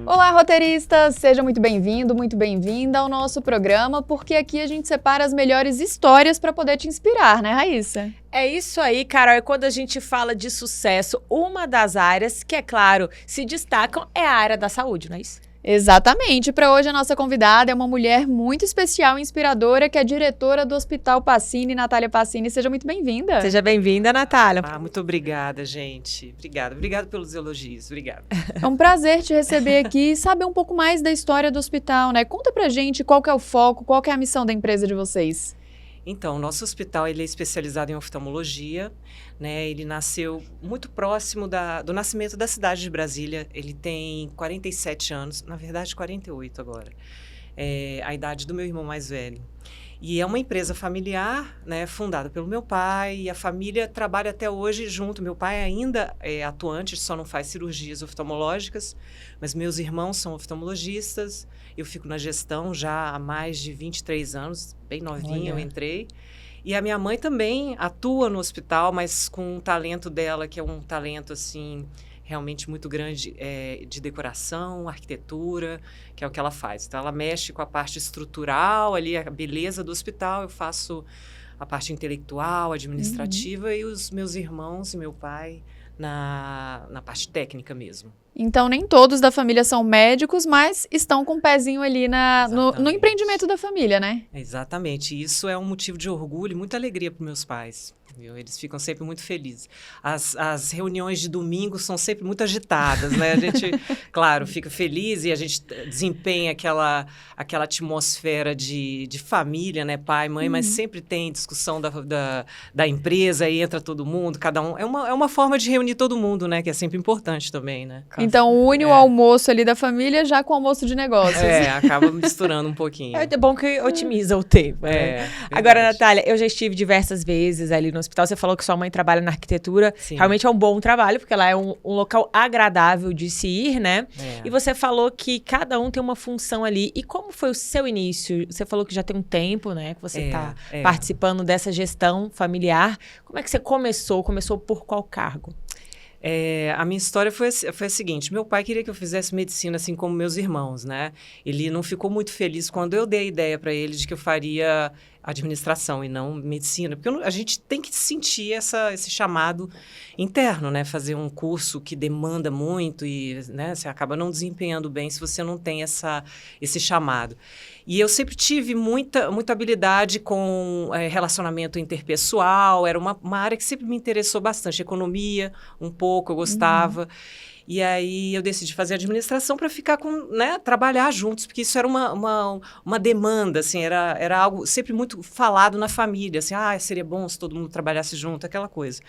Olá, roteiristas! Seja muito bem-vindo, muito bem-vinda ao nosso programa, porque aqui a gente separa as melhores histórias para poder te inspirar, né, Raíssa? É isso aí, Carol. E quando a gente fala de sucesso, uma das áreas que, é claro, se destacam é a área da saúde, não é isso? Exatamente. Para hoje, a nossa convidada é uma mulher muito especial e inspiradora, que é diretora do Hospital Pacini, Natália Pacini. Seja muito bem-vinda. Seja bem-vinda, Natália. Muito obrigada, gente. Obrigado pelos elogios. Obrigada. É um prazer te receber aqui e saber um pouco mais da história do hospital, né? Conta pra gente qual que é o foco, qual que é a missão da empresa de vocês. Então, o nosso hospital ele é especializado em oftalmologia, né? Ele nasceu muito próximo do nascimento da cidade de Brasília. Ele tem 47 anos, na verdade 48 agora. É a idade do meu irmão mais velho. E é uma empresa familiar, né, fundada pelo meu pai, e a família trabalha até hoje junto. Meu pai ainda é atuante, só não faz cirurgias oftalmológicas, mas meus irmãos são oftalmologistas. Eu fico na gestão já há mais de 23 anos, bem novinha eu entrei. E a minha mãe também atua no hospital, mas com o talento dela, que é um talento, assim, realmente muito grande, de decoração, arquitetura, que é o que ela faz. Então, ela mexe com a parte estrutural, ali, a beleza do hospital. Eu faço a parte intelectual, administrativa, e os meus irmãos e meu pai na parte técnica mesmo. Então, nem todos da família são médicos, mas estão com um pezinho ali no empreendimento da família, né? Exatamente. Isso é um motivo de orgulho e muita alegria para meus pais. Viu? Eles ficam sempre muito felizes. As reuniões de domingo são sempre muito agitadas, né? A gente, claro, fica feliz e a gente desempenha aquela atmosfera de família, né? Pai, mãe, mas sempre tem discussão da empresa e entra todo mundo, cada um. É uma forma de reunir todo mundo, né? Que é sempre importante também, né? Então, une o almoço ali da família já com o almoço de negócios. Acaba misturando um pouquinho. É bom que otimiza o tempo, né? Agora, Natália, eu já estive diversas vezes ali no hospital. Você falou que sua mãe trabalha na arquitetura. Sim. Realmente é um bom trabalho, porque lá é um local agradável de se ir, né? E você falou que cada um tem uma função ali. E como foi o seu início? Você falou que já tem um tempo, né? Que você está participando dessa gestão familiar. Como é que você começou? Começou por qual cargo? A minha história foi a seguinte: meu pai queria que eu fizesse medicina assim como meus irmãos, né? Ele não ficou muito feliz quando eu dei a ideia para ele de que eu faria administração e não medicina, porque a gente tem que sentir esse chamado interno, né? Fazer um curso que demanda muito e, né, você acaba não desempenhando bem se você não tem esse chamado. E eu sempre tive muita habilidade com relacionamento interpessoal, era uma área que sempre me interessou bastante, economia, um pouco, eu gostava. E aí eu decidi fazer administração para ficar trabalhar juntos, porque isso era uma demanda, assim, era algo sempre muito falado na família, assim, seria bom se todo mundo trabalhasse junto, aquela coisa.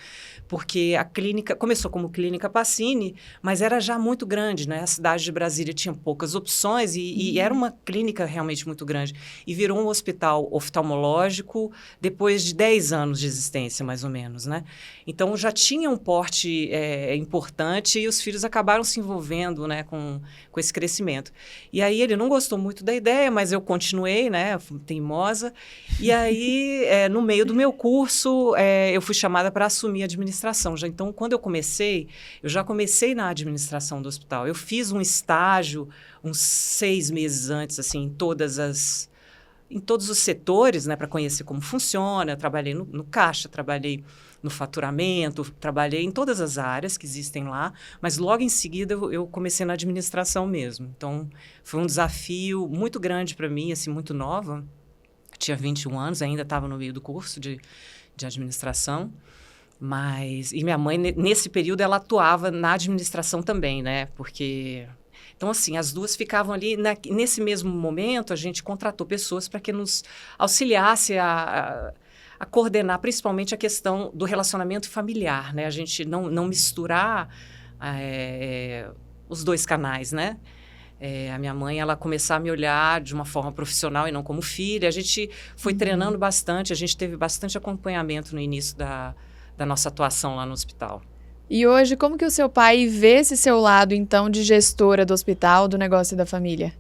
Porque a clínica começou como Clínica Pacini, mas era já muito grande, né? A cidade de Brasília tinha poucas opções e era uma clínica realmente muito grande. E virou um hospital oftalmológico depois de 10 anos de existência, mais ou menos, né? Então, já tinha um porte importante e os filhos acabaram se envolvendo, né, com esse crescimento. E aí ele não gostou muito da ideia, mas eu continuei, né, teimosa. E aí, no meio do meu curso, eu fui chamada para assumir a administração. Então, quando eu já comecei na administração do hospital. Eu fiz um estágio uns 6 meses antes, assim, em todos os setores, né, para conhecer como funciona. Eu trabalhei no caixa, trabalhei no faturamento, trabalhei em todas as áreas que existem lá, mas logo em seguida eu comecei na administração mesmo. Então, foi um desafio muito grande para mim, assim, muito nova. Eu tinha 21 anos, ainda estava no meio do curso de administração. E minha mãe, nesse período, ela atuava na administração também, né? Porque... Então, assim, as duas ficavam ali. Nesse mesmo momento, a gente contratou pessoas para que nos auxiliasse a coordenar, principalmente, a questão do relacionamento familiar, né? A gente não misturar os dois canais, né? A minha mãe, ela começar a me olhar de uma forma profissional e não como filha. A gente foi treinando bastante, a gente teve bastante acompanhamento no início da nossa atuação lá no hospital. E hoje, como que o seu pai vê esse seu lado, então, de gestora do hospital, do negócio e da família?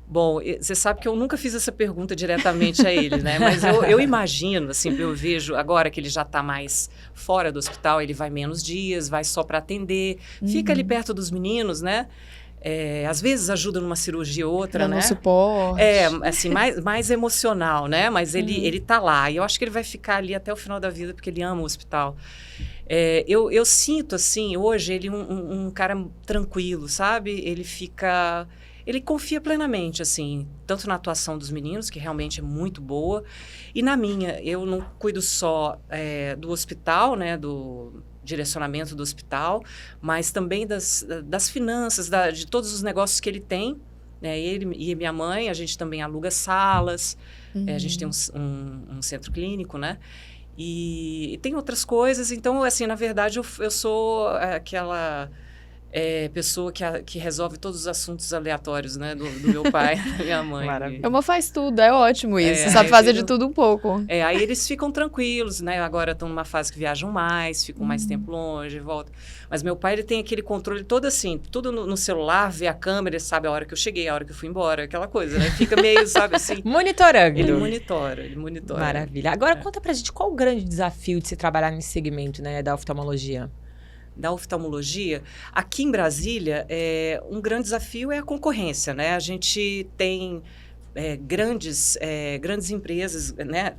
Bom, você sabe que eu nunca fiz essa pergunta diretamente a ele, né? Mas eu imagino, assim, eu vejo agora que ele já está mais fora do hospital, ele vai menos dias, vai só para atender, fica ali perto dos meninos, né? Às vezes ajuda numa cirurgia ou outra, né? No suporte. Assim, mais emocional, né? Mas ele tá lá. E eu acho que ele vai ficar ali até o final da vida, porque ele ama o hospital. Eu sinto, assim, hoje ele um cara tranquilo, sabe? Ele confia plenamente, assim, tanto na atuação dos meninos, que realmente é muito boa, e na minha. Eu não cuido só do hospital, né, do direcionamento do hospital, mas também das finanças, de todos os negócios que ele tem, né, ele e minha mãe. A gente também aluga salas, a gente tem um centro clínico, né, e tem outras coisas. Então, assim, na verdade, eu sou aquela... pessoa que resolve todos os assuntos aleatórios, né? Do meu pai, da minha mãe. Maravilha. Uma faz tudo, é ótimo isso. Sabe fazer de tudo um pouco. Aí eles ficam tranquilos, né? Agora estão numa fase que viajam mais, ficam mais tempo longe, voltam. Mas meu pai, ele tem aquele controle todo assim, tudo no celular, vê a câmera, ele sabe a hora que eu cheguei, a hora que eu fui embora, aquela coisa, né? Fica meio, sabe, assim... Monitorando. Ele monitora. Maravilha. Agora, conta pra gente qual o grande desafio de se trabalhar nesse segmento, né, da oftalmologia? Da oftalmologia, aqui em Brasília, um grande desafio é a concorrência, né? A gente tem grandes empresas, né,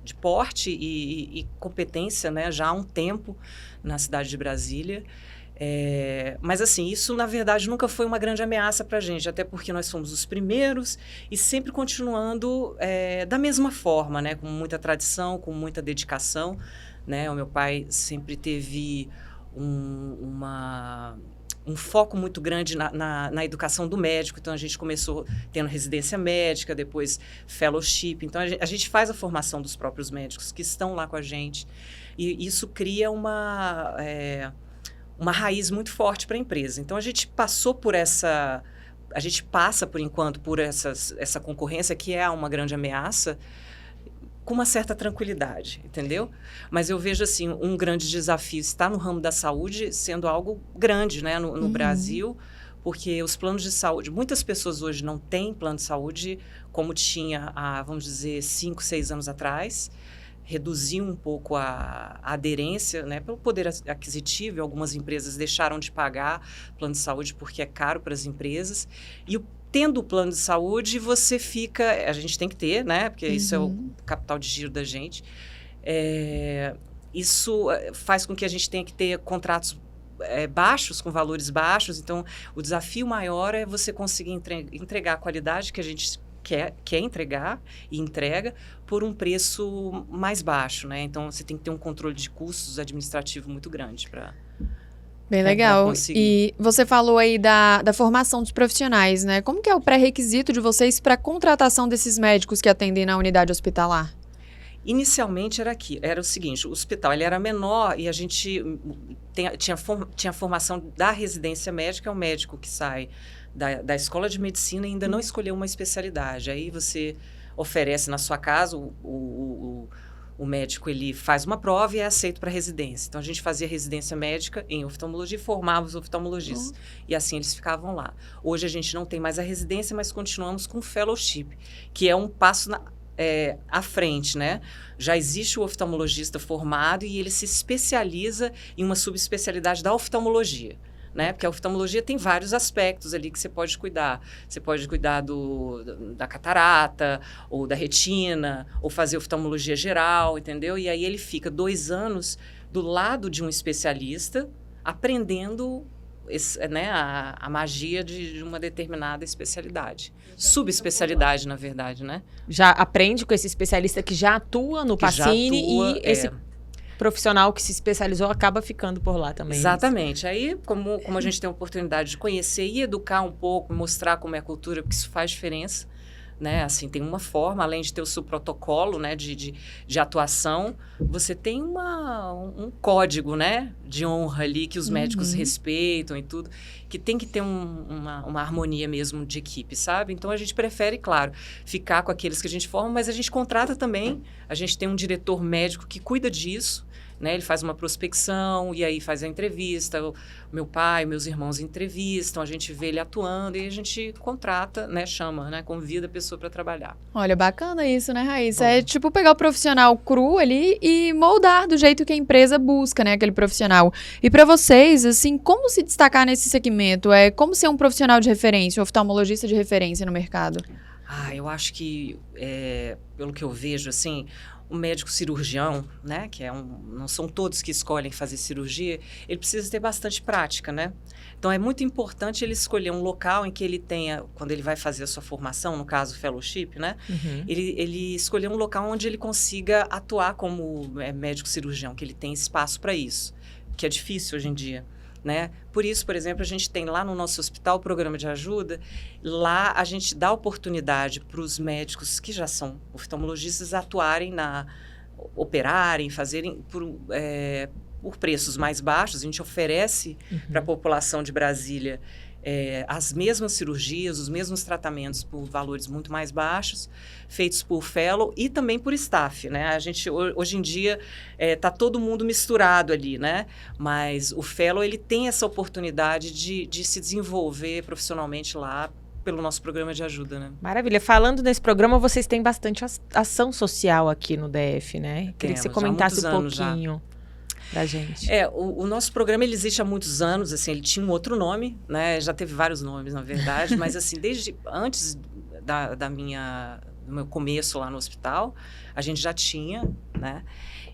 de porte e competência, né, já há um tempo na cidade de Brasília. Mas, assim, isso, na verdade, nunca foi uma grande ameaça para a gente, até porque nós somos os primeiros e sempre continuando da mesma forma, né, com muita tradição, com muita dedicação, né? O meu pai sempre teve um foco muito grande na educação do médico. Então, a gente começou tendo residência médica, depois fellowship. Então, a gente faz a formação dos próprios médicos que estão lá com a gente. E isso cria uma raiz muito forte para a empresa. Então, a gente passou por essa... A gente passa, por enquanto, por essa concorrência, que é uma grande ameaça, com uma certa tranquilidade, entendeu? Mas eu vejo, assim, um grande desafio está no ramo da saúde sendo algo grande, né, no Brasil, porque os planos de saúde... Muitas pessoas hoje não têm plano de saúde como tinha há, vamos dizer, 5, 6 anos atrás. Reduziu um pouco a aderência, né, pelo poder aquisitivo. Algumas empresas deixaram de pagar plano de saúde porque é caro para as empresas. E tendo o plano de saúde, você fica... A gente tem que ter, né? Porque isso é o capital de giro da gente. Isso faz com que a gente tenha que ter contratos baixos, com valores baixos. Então, o desafio maior é você conseguir entregar a qualidade que a gente quer entregar e entrega por um preço mais baixo, né? Então, você tem que ter um controle de custos administrativo muito grande para... Bem legal. E você falou aí da formação dos profissionais, né? Como que é o pré-requisito de vocês para a contratação desses médicos que atendem na unidade hospitalar? Inicialmente era o seguinte: o hospital ele era menor e a gente tinha formação da residência médica. É o médico que sai da escola de medicina e ainda não escolheu uma especialidade. Aí você oferece na sua casa, o médico ele faz uma prova e é aceito para residência. Então, a gente fazia residência médica em oftalmologia e formava os oftalmologistas. E assim eles ficavam lá. Hoje a gente não tem mais a residência, mas continuamos com o fellowship, que é um passo à frente, né? Já existe o oftalmologista formado e ele se especializa em uma subespecialidade da oftalmologia, né? Porque a oftalmologia tem vários aspectos ali que você pode cuidar. Você pode cuidar da catarata, ou da retina, ou fazer oftalmologia geral, entendeu? E aí ele fica 2 anos do lado de um especialista, aprendendo a magia de uma determinada especialidade. Subespecialidade, na verdade, né? Já aprende com esse especialista que já atua no Pacini e esse profissional que se especializou acaba ficando por lá também. Exatamente. Aí, como a gente tem a oportunidade de conhecer e educar um pouco, mostrar como é a cultura, porque isso faz diferença, né? Assim, tem uma forma, além de ter o seu protocolo, né, de atuação, você tem um código, né, de honra ali que os médicos respeitam e tudo, que tem que ter uma harmonia mesmo de equipe, sabe? Então, a gente prefere, claro, ficar com aqueles que a gente forma, mas a gente contrata também, a gente tem um diretor médico que cuida disso, né? Ele faz uma prospecção e aí faz a entrevista, o meu pai, meus irmãos entrevistam, a gente vê ele atuando e a gente contrata, né? Chama, né? Convida a pessoa para trabalhar. Olha, bacana isso, né, Raíssa? É tipo pegar o profissional cru ali e moldar do jeito que a empresa busca, né, aquele profissional. E para vocês, assim, como se destacar nesse segmento? Como ser um profissional de referência, um oftalmologista de referência no mercado? Eu acho que, pelo que eu vejo, assim, o médico cirurgião, né, que não são todos que escolhem fazer cirurgia, ele precisa ter bastante prática, né? Então, é muito importante ele escolher um local em que ele tenha, quando ele vai fazer a sua formação, no caso, fellowship, né? Uhum. Ele escolher um local onde ele consiga atuar como médico cirurgião, que ele tem espaço para isso, que é difícil hoje em dia. Né? Por isso, por exemplo, a gente tem lá no nosso hospital o programa de ajuda. Lá a gente dá oportunidade para os médicos que já são oftalmologistas atuarem, operarem, fazerem por preços mais baixos. A gente oferece para a população de Brasília as mesmas cirurgias, os mesmos tratamentos por valores muito mais baixos, feitos por fellow e também por staff, né? A gente, hoje em dia, está todo mundo misturado ali, né? Mas o fellow, ele tem essa oportunidade de se desenvolver profissionalmente lá pelo nosso programa de ajuda, né? Maravilha. Falando nesse programa, vocês têm bastante ação social aqui no DF, né? Queria que você comentasse um pouquinho. Da gente. O nosso programa ele existe há muitos anos, assim, ele tinha um outro nome, né? Já teve vários nomes, na verdade, mas assim, desde antes do meu começo lá no hospital, a gente já tinha, né?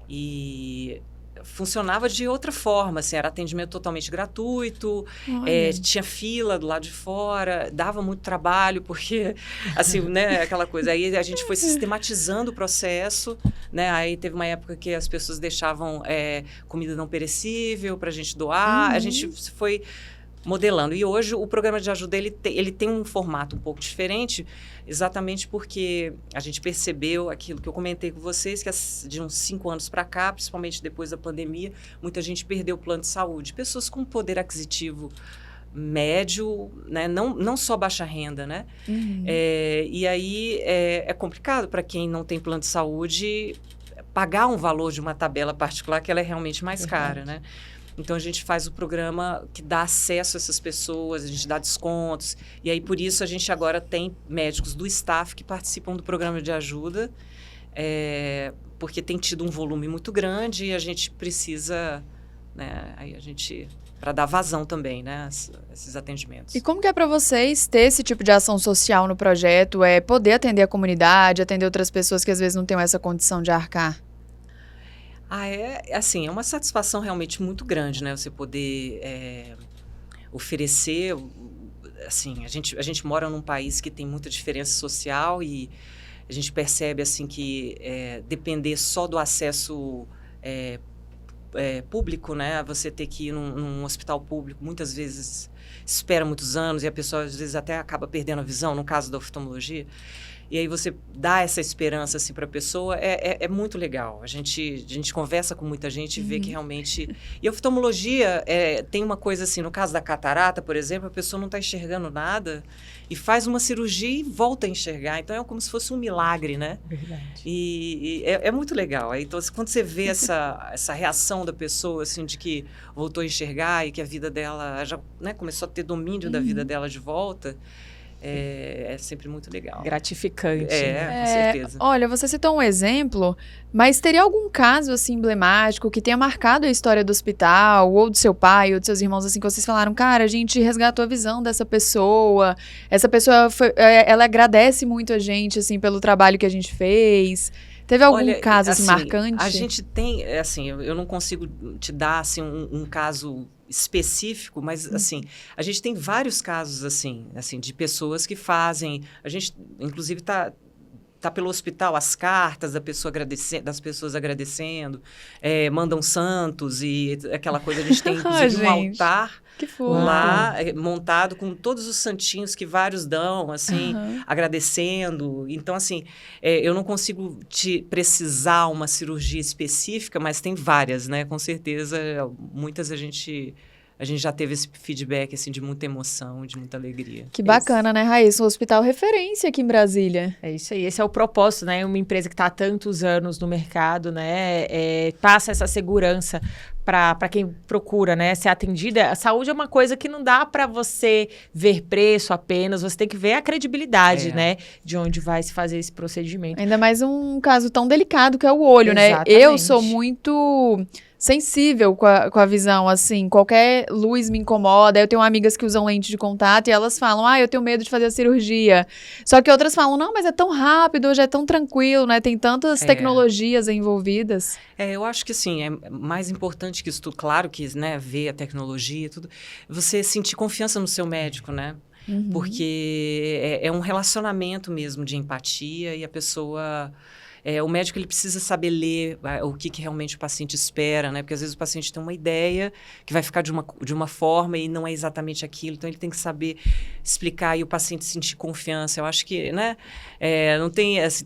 E funcionava de outra forma, assim, era atendimento totalmente gratuito, tinha fila do lado de fora, dava muito trabalho, porque, assim, né, aquela coisa. Aí a gente foi sistematizando o processo, né, aí teve uma época que as pessoas deixavam comida não perecível para a gente doar, a gente foi modelando. E hoje o programa de ajuda ele tem um formato um pouco diferente, exatamente porque a gente percebeu aquilo que eu comentei com vocês, que de uns 5 anos para cá, principalmente depois da pandemia, muita gente perdeu o plano de saúde. Pessoas com poder aquisitivo médio, né? Não só baixa renda, né? E aí é complicado para quem não tem plano de saúde pagar um valor de uma tabela particular que ela é realmente mais cara, né? Então, a gente faz o programa que dá acesso a essas pessoas, a gente dá descontos. E aí, por isso, a gente agora tem médicos do staff que participam do programa de ajuda, porque tem tido um volume muito grande e a gente precisa, né, para dar vazão também, né, esses atendimentos. E como que é para vocês ter esse tipo de ação social no projeto, poder atender a comunidade, atender outras pessoas que às vezes não têm essa condição de arcar? Assim, é uma satisfação realmente muito grande, né? Você poder oferecer, assim, a gente mora num país que tem muita diferença social e a gente percebe, assim, que depender só do acesso público, né? Você ter que ir num hospital público, muitas vezes espera muitos anos e a pessoa, às vezes, até acaba perdendo a visão, no caso da oftalmologia. E aí você dá essa esperança assim, para a pessoa, é muito legal. A gente conversa com muita gente e vê que realmente... E a oftalmologia tem uma coisa assim, no caso da catarata, por exemplo, a pessoa não está enxergando nada e faz uma cirurgia e volta a enxergar. Então, é como se fosse um milagre, né? Verdade. E é muito legal. Então, quando você vê essa reação da pessoa, assim, de que voltou a enxergar e que a vida dela já, né, começou a ter domínio da vida dela de volta... É sempre muito legal. Gratificante. Com certeza. Olha, você citou um exemplo, mas teria algum caso assim emblemático que tenha marcado a história do hospital, ou do seu pai, ou dos seus irmãos, assim, que vocês falaram, cara, a gente resgatou a visão dessa pessoa, essa pessoa, ela agradece muito a gente, assim, pelo trabalho que a gente fez. Teve algum caso, assim, marcante? A gente tem, assim, eu não consigo te dar, assim, um caso específico, mas, assim, a gente tem vários casos, assim, de pessoas que fazem... A gente, inclusive, tá pelo hospital as cartas das pessoas agradecendo, mandam santos e aquela coisa. A gente tem, inclusive, um altar lá montado com todos os santinhos que vários dão, assim, agradecendo. Então, assim, eu não consigo te precisar uma cirurgia específica, mas tem várias, né? Com certeza, muitas a gente a gente já teve esse feedback, assim, de muita emoção, de muita alegria. Que bacana, né, Raíssa? Um hospital referência aqui em Brasília. É isso aí, esse é o propósito, né? Uma empresa que está há tantos anos no mercado, né? Passa essa segurança para quem procura, né, ser atendida. A saúde é uma coisa que não dá para você ver preço apenas, você tem que ver a credibilidade, né, de onde vai se fazer esse procedimento. Ainda mais um caso tão delicado que é o olho, Exatamente. né? Eu sou muito sensível com a visão, assim, qualquer luz me incomoda. Eu tenho amigas que usam lente de contato e elas falam, eu tenho medo de fazer a cirurgia. Só que outras falam, não, mas é tão rápido, hoje é tão tranquilo, né? Tem tantas tecnologias envolvidas. Eu acho que, assim, é mais importante que isso tudo, claro que, né, ver a tecnologia e tudo, você sentir confiança no seu médico, né? Uhum. Porque é um relacionamento mesmo de empatia e a pessoa... o médico ele precisa saber ler o que realmente o paciente espera, né? Porque às vezes o paciente tem uma ideia que vai ficar de uma forma e não é exatamente aquilo. Então, ele tem que saber explicar e o paciente sentir confiança. Eu acho que, né? Não tem... Assim,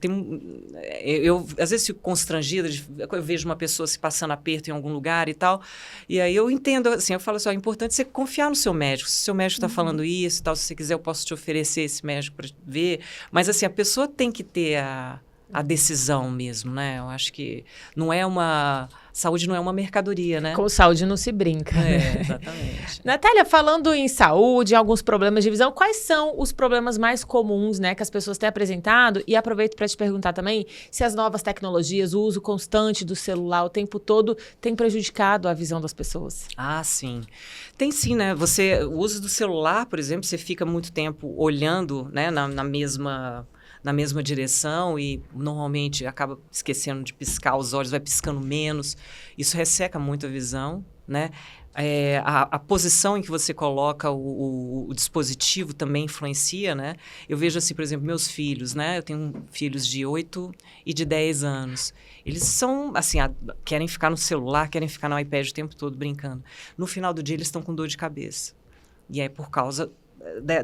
eu, às vezes, fico constrangida. Eu vejo uma pessoa se passando aperto em algum lugar e tal. E aí, eu entendo, assim, eu falo assim, é importante você confiar no seu médico. Se o seu médico está falando isso e tal, se você quiser, eu posso te oferecer esse médico para ver. Mas, assim, a pessoa tem que ter a decisão mesmo, né? Eu acho que saúde não é uma mercadoria, né? Com saúde não se brinca. Exatamente. Natália, falando em saúde, alguns problemas de visão, quais são os problemas mais comuns, né, que as pessoas têm apresentado? E aproveito para te perguntar também se as novas tecnologias, o uso constante do celular o tempo todo tem prejudicado a visão das pessoas. Sim. Tem sim, né? O uso do celular, por exemplo, você fica muito tempo olhando, né, na mesma direção e normalmente acaba esquecendo de piscar, os olhos vai piscando menos. Isso resseca muito a visão, né? A posição em que você coloca o dispositivo também influencia, né? Eu vejo assim, por exemplo, meus filhos, né? Eu tenho filhos de 8 e de 10 anos. Eles são, assim, querem ficar no celular, querem ficar no iPad o tempo todo brincando. No final do dia, eles estão com dor de cabeça. E aí, por causa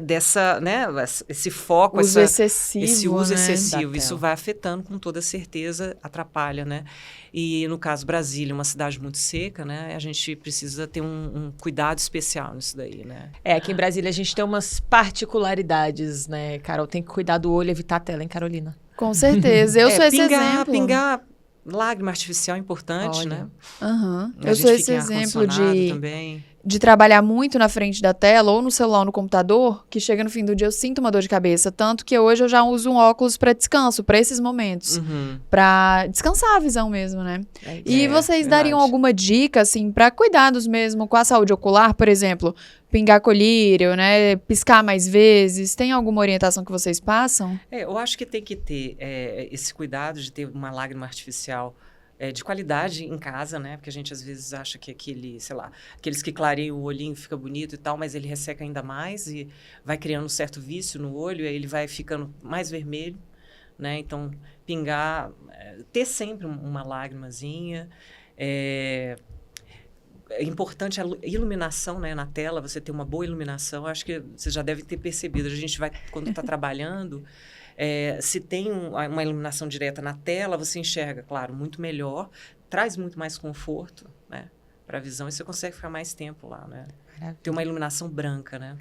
dessa, né, esse foco, esse uso excessivo, isso vai afetando com toda certeza, atrapalha, né? E no caso Brasília, uma cidade muito seca, né? A gente precisa ter um cuidado especial nisso daí, né? Aqui em Brasília a gente tem umas particularidades, né, Carol? Tem que cuidar do olho e evitar a tela, hein, Carolina? Com certeza, eu sou esse exemplo. Pingar lágrima artificial é importante, né? Eu sou esse exemplo de trabalhar muito na frente da tela ou no celular ou no computador, que chega no fim do dia eu sinto uma dor de cabeça, tanto que hoje eu já uso um óculos para descanso, para esses momentos, para descansar a visão mesmo, né? E vocês dariam alguma dica, assim, para cuidados mesmo com a saúde ocular, por exemplo, pingar colírio, né, piscar mais vezes, tem alguma orientação que vocês passam? Eu acho que tem que ter esse cuidado de ter uma lágrima artificial de qualidade em casa, né? Porque a gente às vezes acha que aqueles que clareiam o olhinho fica bonito e tal, mas ele resseca ainda mais e vai criando um certo vício no olho, e aí ele vai ficando mais vermelho, né? Então, pingar, ter sempre uma lágrimazinha. É importante a iluminação, né, na tela, você ter uma boa iluminação. Acho que você já deve ter percebido. A gente vai, quando está trabalhando, se tem uma iluminação direta na tela, você enxerga, claro, muito melhor, traz muito mais conforto, né, para a visão, e você consegue ficar mais tempo lá, né? Ter uma iluminação branca, né?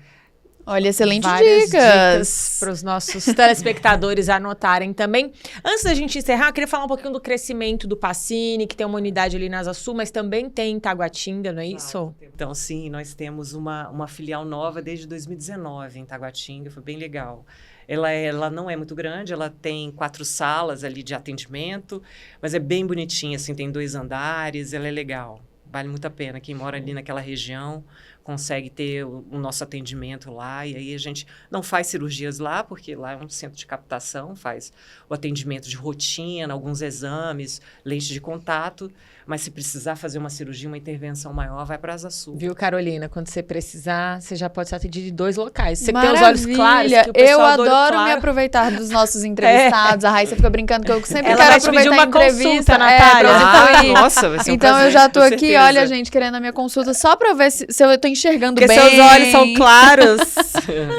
Olha, excelentes dicas para os nossos telespectadores anotarem também. Antes da gente encerrar, eu queria falar um pouquinho do crescimento do Pacini, que tem uma unidade ali na Asa Sul, mas também tem em Taguatinga, não é isso? Então, sim, nós temos uma filial nova desde 2019 em Taguatinga, foi bem legal. Ela não é muito grande, ela tem 4 salas ali de atendimento, mas é bem bonitinha, assim, tem 2 andares, ela é legal. Vale muito a pena. Quem mora ali naquela região consegue ter o nosso atendimento lá. E aí a gente não faz cirurgias lá, porque lá é um centro de captação, faz o atendimento de rotina, alguns exames, lente de contato. Mas se precisar fazer uma cirurgia, uma intervenção maior, vai para a Asa Sul. Viu, Carolina? Quando você precisar, você já pode ser atendido de 2 locais. Você que tem os olhos claros, que o pessoal eu adoro me aproveitar dos nossos entrevistados. A Raíssa fica brincando que eu sempre quero aproveitar a entrevista. Natália. Nossa, vai ser um então prazer, eu já tô aqui, certeza. olha, gente, querendo a minha consulta só para ver se eu tô enxergando enxergando Porque bem. seus olhos são claros,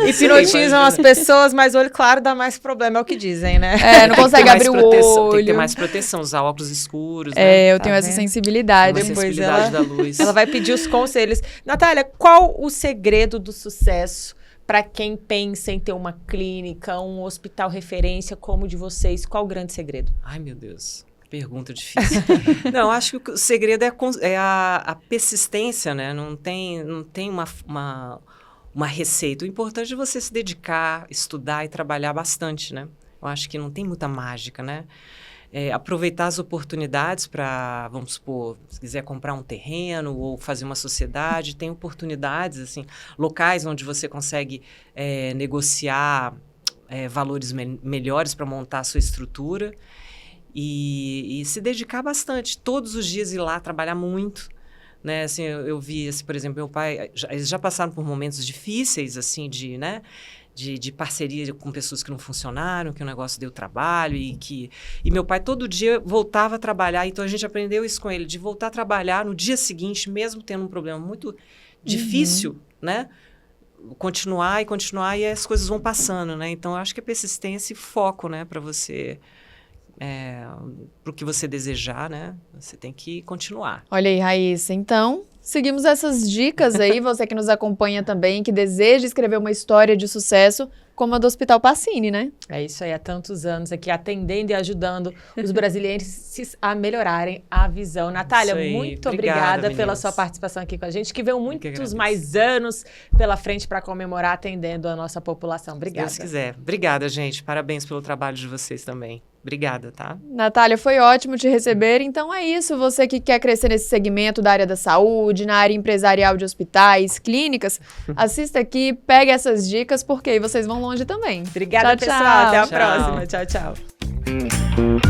hipnotizam as pessoas, mas olho claro dá mais problema, é o que dizem, né? Não consegue abrir o olho. Tem que ter mais proteção, usar óculos escuros, né? Eu tenho essa sensibilidade. Uma sensibilidade da luz. Ela vai pedir os conselhos. Natália, qual o segredo do sucesso para quem pensa em ter uma clínica, um hospital referência como o de vocês? Qual o grande segredo? Ai, meu Deus. Pergunta difícil. Não, acho que o segredo é a persistência, né? Não tem uma receita. O importante é você se dedicar, estudar e trabalhar bastante, né? Eu acho que não tem muita mágica, né? Aproveitar as oportunidades para, vamos supor, se quiser comprar um terreno ou fazer uma sociedade, tem oportunidades, assim, locais onde você consegue negociar valores melhores para montar a sua estrutura e se dedicar bastante, todos os dias ir lá trabalhar muito, né? Assim, eu vi, assim, por exemplo, meu pai, eles já passaram por momentos difíceis, assim, de parceria com pessoas que não funcionaram, que o negócio deu trabalho e meu pai todo dia voltava a trabalhar, então a gente aprendeu isso com ele, de voltar a trabalhar no dia seguinte, mesmo tendo um problema muito difícil, né? Continuar e as coisas vão passando, né? Então, eu acho que a persistência e foco, né, para você... para o que você desejar, né? Você tem que continuar. Olha aí, Raíssa. Então, seguimos essas dicas aí. Você que nos acompanha também, que deseja escrever uma história de sucesso, como a do Hospital Pacini, né? É isso aí, há tantos anos aqui atendendo e ajudando os brasileiros a melhorarem a visão. Natália, muito obrigada pela sua participação aqui com a gente, que veio muitos mais anos pela frente para comemorar atendendo a nossa população. Obrigada. Se Deus quiser. Obrigada, gente. Parabéns pelo trabalho de vocês também. Obrigada, tá? Natália, foi ótimo te receber. Então é isso, você que quer crescer nesse segmento da área da saúde, na área empresarial de hospitais, clínicas, assista aqui, pegue essas dicas, porque aí vocês vão longe também. Obrigada, tchau, pessoal. tchau. Até a próxima. Tchau, tchau.